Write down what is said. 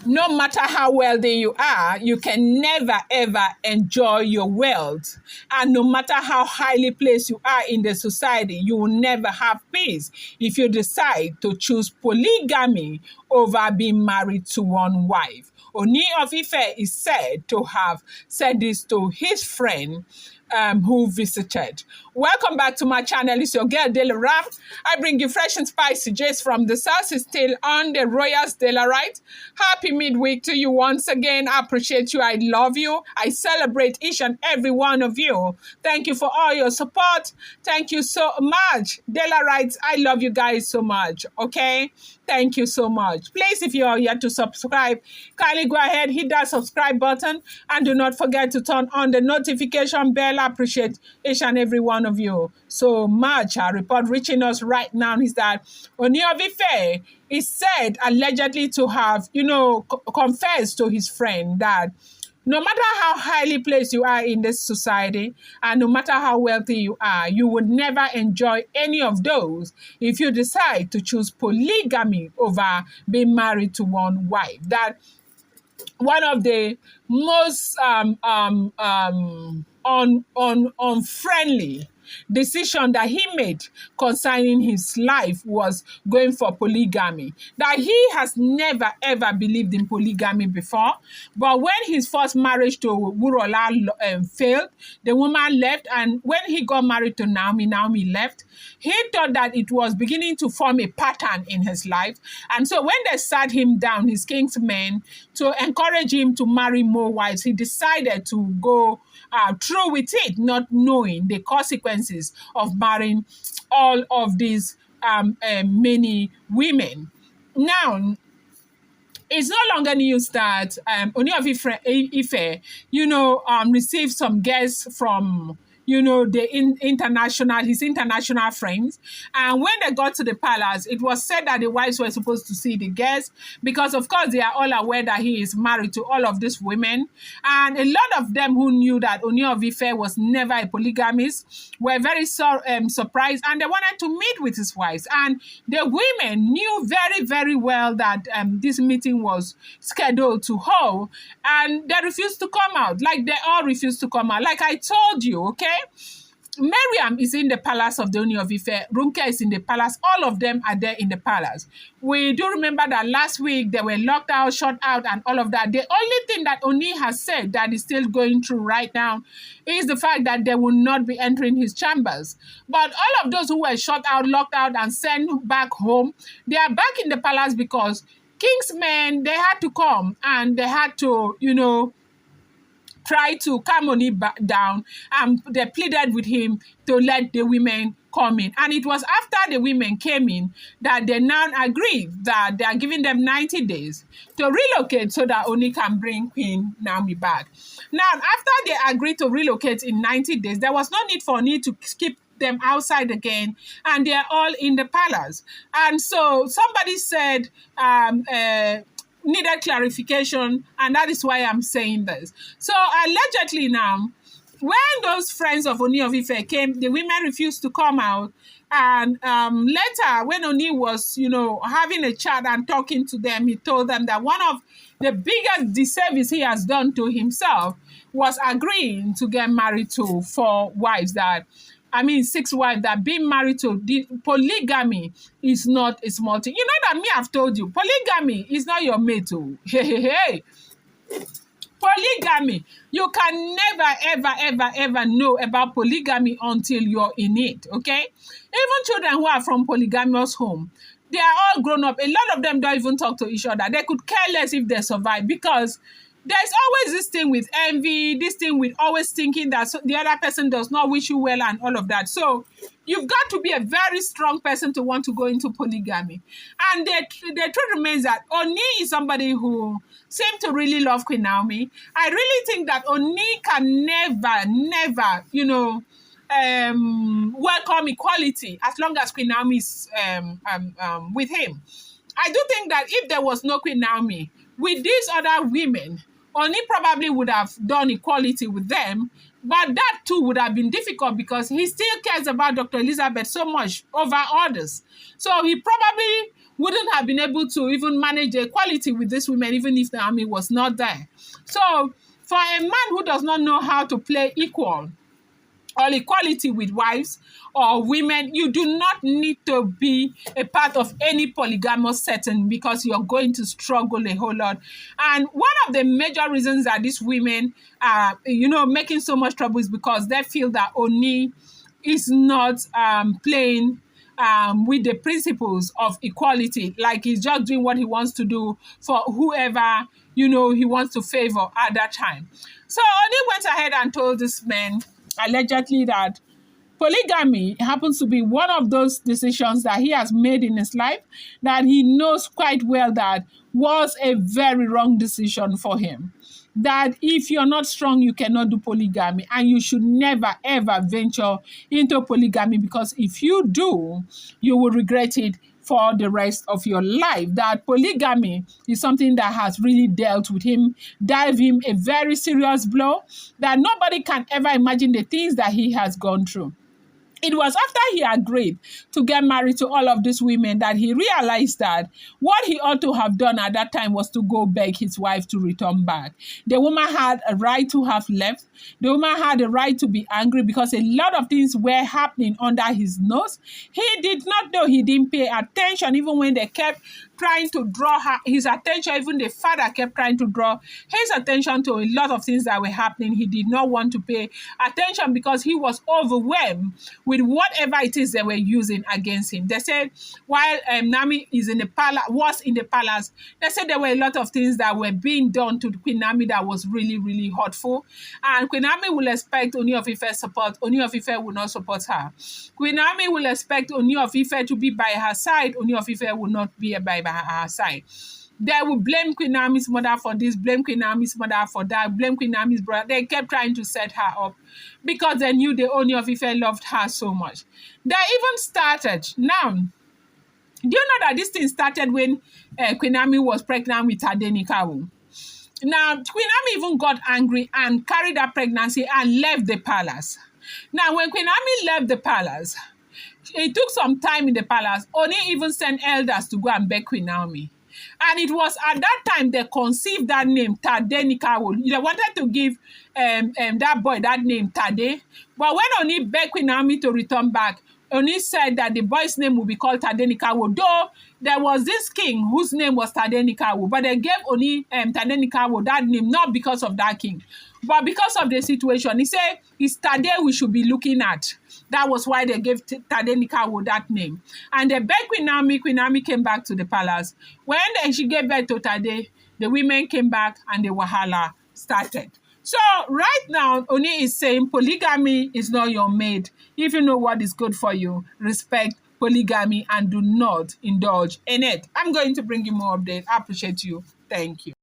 no matter how wealthy you are, you can never ever enjoy your wealth. And no matter how highly placed you are in the society, you will never have peace if you decide to choose polygamy over being married to one wife. Ooni of Ife is said to have said this to his friend who visited. Welcome back to my channel. It's your girl, Daily Ram. I bring you fresh and spicy gist from the south. Is still on the Royals Decried. Happy midweek to you once again. I appreciate you. I love you. I celebrate each and every one of you. Thank you for all your support. Thank you so much. Decried, I love you guys so much. Okay? Thank you so much. Please, if you are yet to subscribe, kindly go ahead, hit that subscribe button, and do not forget to turn on the notification bell. I appreciate each and every one of you so much. Our report reaching us right now is that Ooni of Ife is said allegedly to have, confessed to his friend that no matter how highly placed you are in this society and no matter how wealthy you are, you would never enjoy any of those if you decide to choose polygamy over being married to one wife. That one of the most unfriendly decision that he made concerning his life was going for polygamy. That he has never ever believed in polygamy before, but when his first marriage to Wurola failed, the woman left, and when he got married to Naomi, Naomi left. He thought that it was beginning to form a pattern in his life, and so when they sat him down, his king's men, to encourage him to marry more wives, he decided to go through with it, not knowing the consequences of marrying all of these many women. Now, it's no longer news that Ooni of Ife, received some guests from his international friends. And when they got to the palace, it was said that the wives were supposed to see the guests because, of course, they are all aware that he is married to all of these women. And a lot of them who knew that Ooni of Ife was never a polygamist were very surprised, and they wanted to meet with his wives. And the women knew very, very well that this meeting was scheduled to hold, and they refused to come out. Like, they all refused to come out. Like I told you, okay? Miriam is in the palace of the Ooni of Ife. Runke is in the palace. All of them are there in the palace. We do remember that last week they were locked out, shut out, and all of that. The only thing that Ooni has said that is still going through right now is the fact that they will not be entering his chambers. But all of those who were shut out, locked out, and sent back home, they are back in the palace because king's men, they had to come and they had to, try to calm Ooni down, and they pleaded with him to let the women come in. And it was after the women came in that they now agreed that they are giving them 90 days to relocate so that Ooni can bring Queen Naomi back. Now, after they agreed to relocate in 90 days, there was no need for Ooni to keep them outside again, and they are all in the palace. And so somebody said, needed clarification, and that is why I'm saying this. So allegedly now, when those friends of Ooni of Ife came, the women refused to come out. And later, when Ooni was, having a chat and talking to them, he told them that one of the biggest disservice he has done to himself was agreeing to get married to 4 wives. 6 wives, that being married to polygamy is not a small thing. You know that I've told you, polygamy is not your mate. Hey. Polygamy, you can never know about polygamy until you're in it, okay? Even children who are from polygamous home, they are all grown up. A lot of them don't even talk to each other. They could care less if they survive, because there's always this thing with envy, this thing with always thinking that the other person does not wish you well and all of that. So you've got to be a very strong person to want to go into polygamy. And the truth remains that Ooni is somebody who seemed to really love Queen Naomi. I really think that Ooni can never, welcome equality as long as Queen Naomi is with him. I do think that if there was no Queen Naomi, with these other women, Ooni probably would have done equality with them, but that too would have been difficult because he still cares about Dr. Elizabeth so much over others. So he probably wouldn't have been able to even manage the equality with these women, even if Naomi was not there. So for a man who does not know how to play equal or equality with wives or women, you do not need to be a part of any polygamous setting, because you're going to struggle a whole lot. And one of the major reasons that these women are, making so much trouble is because they feel that Ooni is not playing with the principles of equality. Like, he's just doing what he wants to do for whoever, he wants to favor at that time. So Ooni went ahead and told this man, allegedly, that polygamy happens to be one of those decisions that he has made in his life that he knows quite well that was a very wrong decision for him. That if you're not strong, you cannot do polygamy, and you should never, ever venture into polygamy, because if you do, you will regret it for the rest of your life. That polygamy is something that has really dealt with him, dealt him a very serious blow, that nobody can ever imagine the things that he has gone through. It was after he agreed to get married to all of these women that he realized that what he ought to have done at that time was to go beg his wife to return back. The woman had a right to have left. The woman had a right to be angry because a lot of things were happening under his nose. He did not know, he didn't pay attention, even when they kept trying to draw his attention. Even the father kept trying to draw his attention to a lot of things that were happening. He did not want to pay attention because he was overwhelmed with whatever it is they were using against him. They said while Naomi was in the palace, they said there were a lot of things that were being done to Queen Naomi that was really, really hurtful. And Queen Naomi will expect Ooni of Ife's support. Ooni of Ife will not support her. Queen Naomi will expect Ooni of Ife to be by her side. Ooni of Ife will not be by her side. They will blame Queen Naomi's mother for this, blame Queen Naomi's mother for that, blame Queen Naomi's brother. They kept trying to set her up because they knew the Ooni of Ife loved her so much. They even started. Now, do you know that this thing started when Queen Naomi was pregnant with Tadenikawo? Now, Queen Naomi even got angry and carried that pregnancy and left the palace. Now, when Queen Naomi left the palace, it took some time in the palace. Ooni even sent elders to go and beg Queen Naomi. And it was at that time they conceived that name, Tadenikawo. They wanted to give that boy that name, Tade. But when Ooni begged Queen Naomi to return back, Ooni said that the boy's name would be called Tadenikawo. Though there was this king whose name was Tadenikawo, but they gave Ooni Tadenikawo that name not because of that king, but because of the situation. He said it's Tade we should be looking at. That was why they gave Tadenikawo that name. And they begged Queen Naomi. Queen Naomi came back to the palace. When she gave birth to Tade, the women came back and the wahala started. So right now, Ooni is saying polygamy is not your mate. If you know what is good for you, respect polygamy and do not indulge in it. I'm going to bring you more updates. I appreciate you. Thank you.